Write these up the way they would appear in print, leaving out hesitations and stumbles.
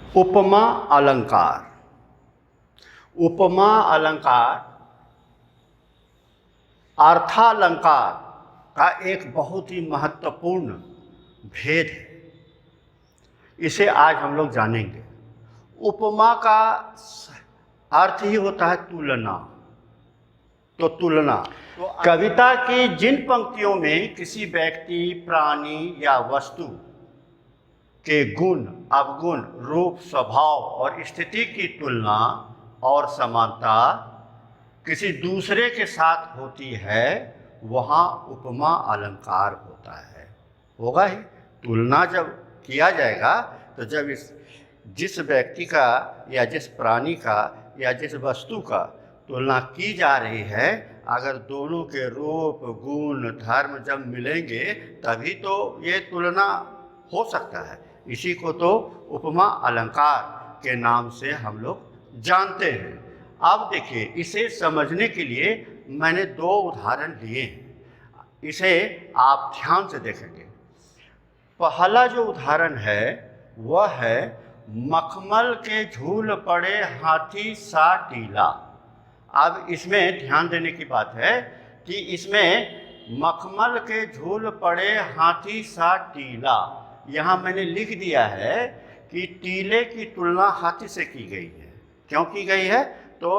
उपमा अलंकार। उपमा अलंकार अर्थालंकार का एक बहुत ही महत्वपूर्ण भेद है। इसे आज हम लोग जानेंगे। उपमा का अर्थ ही होता है तुलना। तो तुलना कविता की जिन पंक्तियों में किसी व्यक्ति, प्राणी या वस्तु के गुण, अवगुण, रूप, स्वभाव और स्थिति की तुलना और समानता किसी दूसरे के साथ होती है, वहाँ उपमा अलंकार होता है। होगा ही। तुलना जब किया जाएगा तो जब जिस व्यक्ति का या जिस प्राणी का या जिस वस्तु का तुलना की जा रही है, अगर दोनों के रूप, गुण, धर्म जब मिलेंगे तभी तो ये तुलना हो सकता है। इसी को तो उपमा अलंकार के नाम से हम लोग जानते हैं। अब देखिए, इसे समझने के लिए मैंने दो उदाहरण लिए हैं। इसे आप ध्यान से देखेंगे। पहला जो उदाहरण है वह है मखमल के झूल पड़े हाथी सा टीला। अब इसमें ध्यान देने की बात है कि इसमें मखमल के झूल पड़े हाथी सा टीला, यहाँ मैंने लिख दिया है कि टीले की तुलना हाथी से की गई है। क्यों की गई है? तो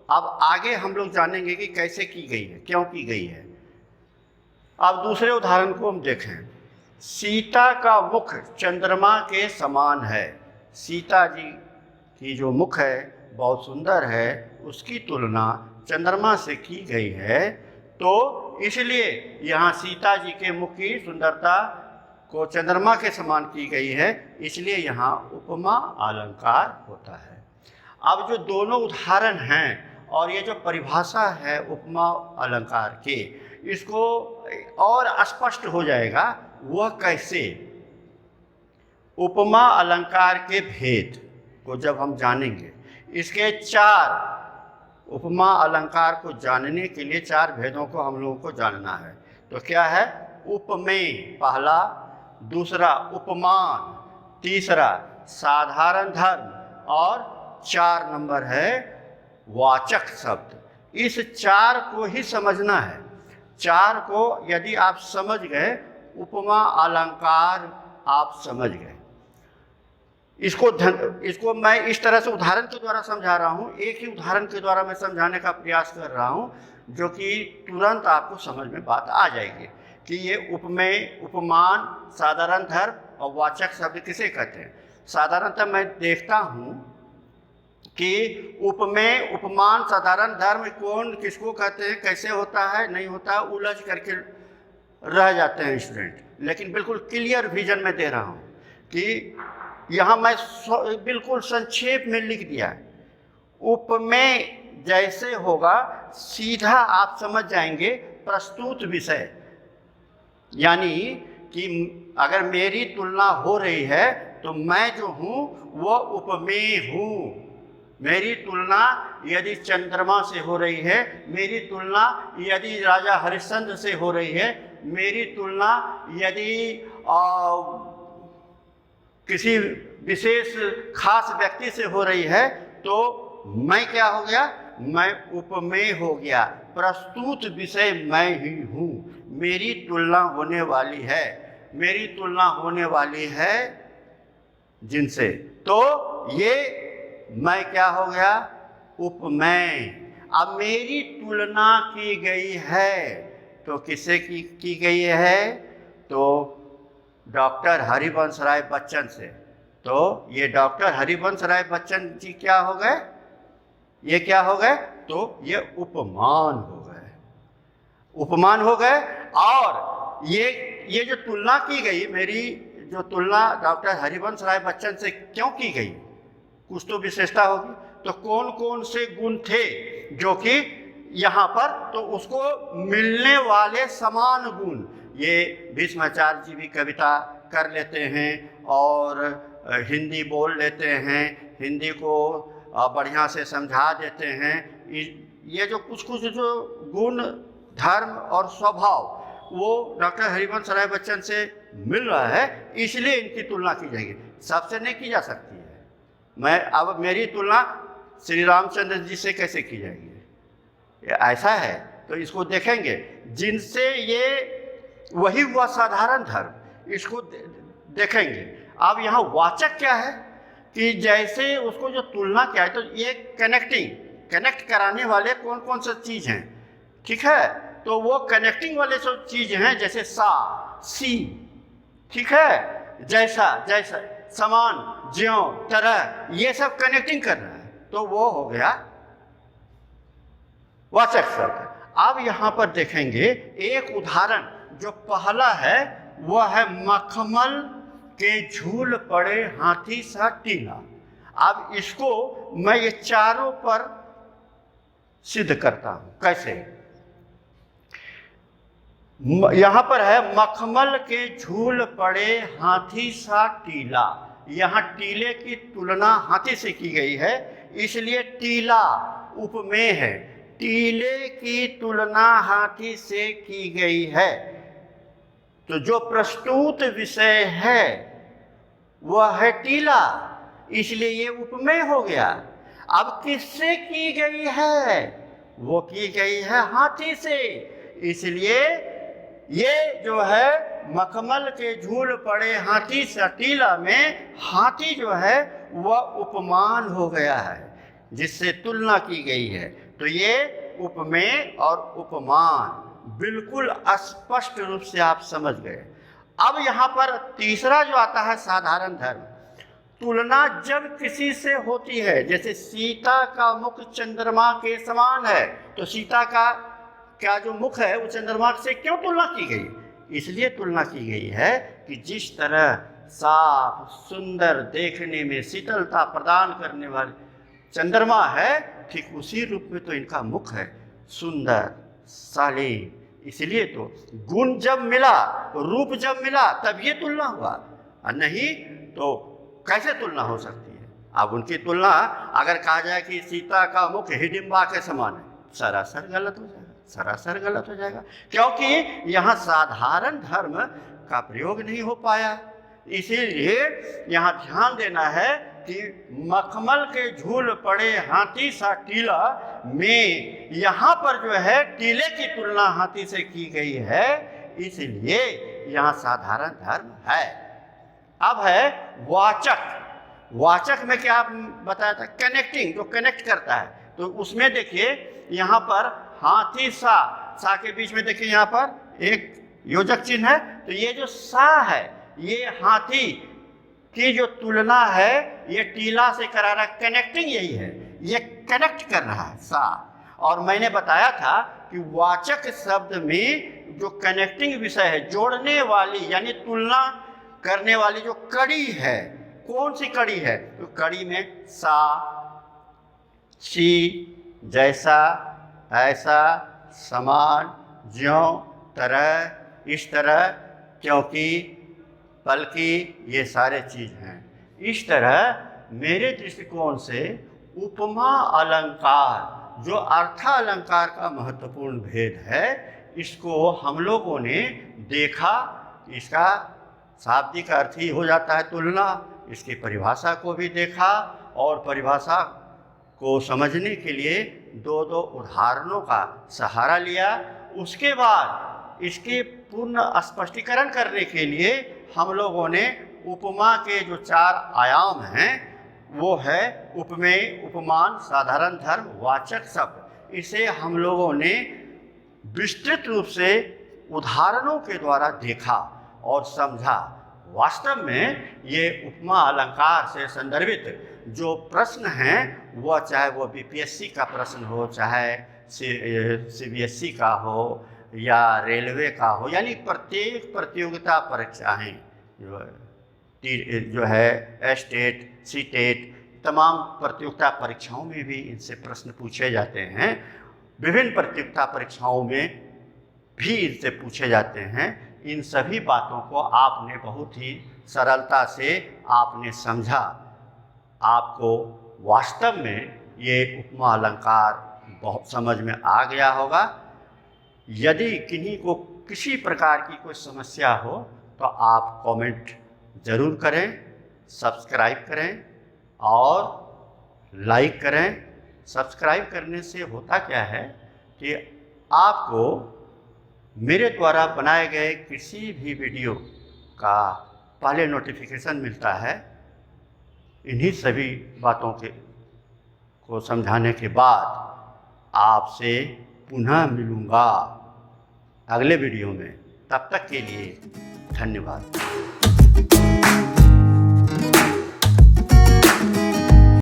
अब आगे हम लोग जानेंगे कि कैसे की गई है, क्यों की गई है। अब दूसरे उदाहरण को हम देखें। सीता का मुख चंद्रमा के समान है। सीता जी की जो मुख है बहुत सुंदर है, उसकी तुलना चंद्रमा से की गई है। तो इसलिए यहाँ सीता जी के मुख की सुंदरता को चंद्रमा के समान की गई है, इसलिए यहाँ उपमा अलंकार होता है। अब जो दोनों उदाहरण हैं और ये जो परिभाषा है उपमा अलंकार की, इसको और स्पष्ट हो जाएगा। वह कैसे? उपमा अलंकार के भेद को जब हम जानेंगे, इसके चार उपमा अलंकार को जानने के लिए चार भेदों को हम लोगों को जानना है। तो क्या है? उपमेय पहला, दूसरा उपमान, तीसरा साधारण धर्म और 4 नंबर है वाचक शब्द। इस चार को ही समझना है। चार को यदि आप समझ गए, उपमा अलंकार आप समझ गए। इसको मैं इस तरह से उदाहरण के द्वारा समझा रहा हूँ। एक ही उदाहरण के द्वारा मैं समझाने का प्रयास कर रहा हूँ, जो कि तुरंत आपको समझ में बात आ जाएगी कि ये उपमेय, उपमान, साधारण धर्म और वाचक शब्द किसे कहते हैं। साधारणतः मैं देखता हूँ कि उपमेय, उपमान, साधारण धर्म कौन किसको कहते हैं, कैसे होता है, नहीं होता है, उलझ करके रह जाते हैं स्टूडेंट। लेकिन बिल्कुल क्लियर विजन में दे रहा हूँ कि यहाँ मैं बिल्कुल संक्षेप में लिख दिया है। उपमेय जैसे होगा सीधा आप समझ जाएंगे प्रस्तुत विषय, यानी कि अगर मेरी तुलना हो रही है तो मैं जो हूँ वह उपमेय हूँ। मेरी तुलना यदि चंद्रमा से हो रही है, मेरी तुलना यदि राजा हरिश्चंद्र से हो रही है, मेरी तुलना यदि किसी विशेष खास व्यक्ति से हो रही है, तो मैं क्या हो गया? मैं उपमेय हो गया। प्रस्तुत विषय मैं ही हूँ। मेरी तुलना होने वाली है, मेरी तुलना होने वाली है जिनसे। तो ये मैं क्या हो गया? उपमेय। अब मेरी तुलना की गई है तो किससे की गई है? तो डॉक्टर हरिवंश राय बच्चन से। तो ये डॉक्टर हरिवंश राय बच्चन जी क्या हो गए? ये क्या हो गए? तो ये उपमान हो गए। उपमान हो गए। और ये जो तुलना की गई, मेरी जो तुलना डॉक्टर हरिवंश राय बच्चन से क्यों की गई, कुछ तो विशेषता होगी। तो कौन कौन से गुण थे जो कि यहाँ पर, तो उसको मिलने वाले समान गुण। ये भीष्माचार्य जी भी कविता कर लेते हैं और हिंदी बोल लेते हैं, हिंदी को बढ़िया से समझा देते हैं। ये जो कुछ कुछ जो गुण, धर्म और स्वभाव वो डॉक्टर हरिवंश राय बच्चन से मिल रहा है, इसलिए इनकी तुलना की जाएगी। सबसे नहीं की जा सकती है। मैं अब मेरी तुलना श्री रामचंद्र जी से कैसे की जाएगी? ये ऐसा है तो इसको देखेंगे जिनसे ये वही हुआ साधारण धर्म, इसको देखेंगे। अब यहाँ वाचक क्या है कि जैसे उसको जो तुलना क्या है, तो ये कनेक्ट कराने वाले कौन कौन सा चीज़ हैं, ठीक है? तो वो कनेक्टिंग वाले सब चीज़ हैं, जैसे सा, सी, ठीक है, जैसा, समान, ज्यों, तरह, ये सब कनेक्टिंग कर रहा है, तो वो हो गया वाचक शब्द। अब यहाँ पर देखेंगे एक उदाहरण, जो पहला है वह है मखमल के झूल पड़े हाथी सा टीला। अब इसको मैं ये चारों पर सिद्ध करता हूं। कैसे? यहां पर है मखमल के झूल पड़े हाथी सा टीला। यहां टीले की तुलना हाथी से की गई है, इसलिए टीला उपमेय है। टीले की तुलना हाथी से की गई है, तो जो प्रस्तुत विषय है वह है टीला, इसलिए ये उपमेय हो गया। अब किससे की गई है? वो की गई है हाथी से, इसलिए ये जो है मखमल के झूल पड़े हाथी सा टीला में हाथी जो है वह उपमान हो गया है, जिससे तुलना की गई है। तो ये उपमेय और उपमान बिल्कुल स्पष्ट रूप से आप समझ गए। अब यहाँ पर तीसरा जो आता है साधारण धर्म। तुलना जब किसी से होती है, जैसे सीता का मुख चंद्रमा के समान है, तो सीता का क्या जो मुख है वो चंद्रमा से क्यों तुलना की गई? इसलिए तुलना की गई है कि जिस तरह साफ सुंदर देखने में शीतलता प्रदान करने वाले चंद्रमा है, ठीक उसी रूप में तो इनका मुख है, सुंदर शालीन। इसलिए तो गुण जब मिला, रूप जब मिला, तब ये तुलना हुआ, और नहीं तो कैसे तुलना हो सकती है? अब उनकी तुलना अगर कहा जाए कि सीता का मुख हिडिंबा के समान है, सरासर गलत हो जाएगा, सरासर गलत हो जाएगा, क्योंकि यहाँ साधारण धर्म का प्रयोग नहीं हो पाया। इसीलिए यहाँ ध्यान देना है कि मखमल के झूल पड़े हाथी सा टीला में यहाँ पर जो है टीले की तुलना हाथी से की गई है, इसलिए यहाँ साधारण धर्म है। अब है वाचक। वाचक में क्या बताया था? कनेक्टिंग, जो कनेक्ट करता है। तो उसमें देखिए यहाँ पर हाथी सा के बीच में देखिए यहाँ पर एक योजक चिन्ह है, तो ये जो सा है ये हाथी की जो तुलना है ये टीला से करा रहा है। कनेक्टिंग यही है, ये कनेक्ट कर रहा है सा। और मैंने बताया था कि वाचक शब्द में जो कनेक्टिंग विषय है, जोड़ने वाली यानी तुलना करने वाली जो कड़ी है, कौन सी कड़ी है? तो कड़ी में सा, सी, जैसा, ऐसा, समान, ज्यों, तरह, इस तरह, क्योंकि, बल्कि, ये सारे चीज़ हैं। इस तरह मेरे दृष्टिकोण से उपमा अलंकार, जो अर्थालंकार का महत्वपूर्ण भेद है, इसको हम लोगों ने देखा। इसका शाब्दिक अर्थ ही हो जाता है तुलना। इसकी परिभाषा को भी देखा और परिभाषा को समझने के लिए दो दो उदाहरणों का सहारा लिया। उसके बाद इसके पूर्ण स्पष्टीकरण करने के लिए हम लोगों ने उपमा के जो 4 आयाम हैं वो है उपमेय, उपमान, साधारण धर्म, वाचक शब्द। इसे हम लोगों ने विस्तृत रूप से उदाहरणों के द्वारा देखा और समझा। वास्तव में ये उपमा अलंकार से संदर्भित जो प्रश्न हैं, वह चाहे वो बीपीएससी का प्रश्न हो, चाहे सीबीएसई का हो या रेलवे का हो, यानी प्रत्येक प्रतियोगिता परीक्षाएँ जो है स्टेट, सीटेट, तमाम प्रतियोगिता परीक्षाओं में भी इनसे प्रश्न पूछे जाते हैं। विभिन्न प्रतियोगिता परीक्षाओं में भी इनसे पूछे जाते हैं। इन सभी बातों को आपने बहुत ही सरलता से आपने समझा। आपको वास्तव में ये उपमा अलंकार बहुत समझ में आ गया होगा। यदि किन्हीं को किसी प्रकार की कोई समस्या हो तो आप कमेंट ज़रूर करें, सब्सक्राइब करें और लाइक करें। सब्सक्राइब करने से होता क्या है कि आपको मेरे द्वारा बनाए गए किसी भी वीडियो का पहले नोटिफिकेशन मिलता है। इन्हीं सभी बातों को समझाने के बाद आपसे पुनः मिलूँगा अगले वीडियो में। तब तक के लिए धन्यवाद।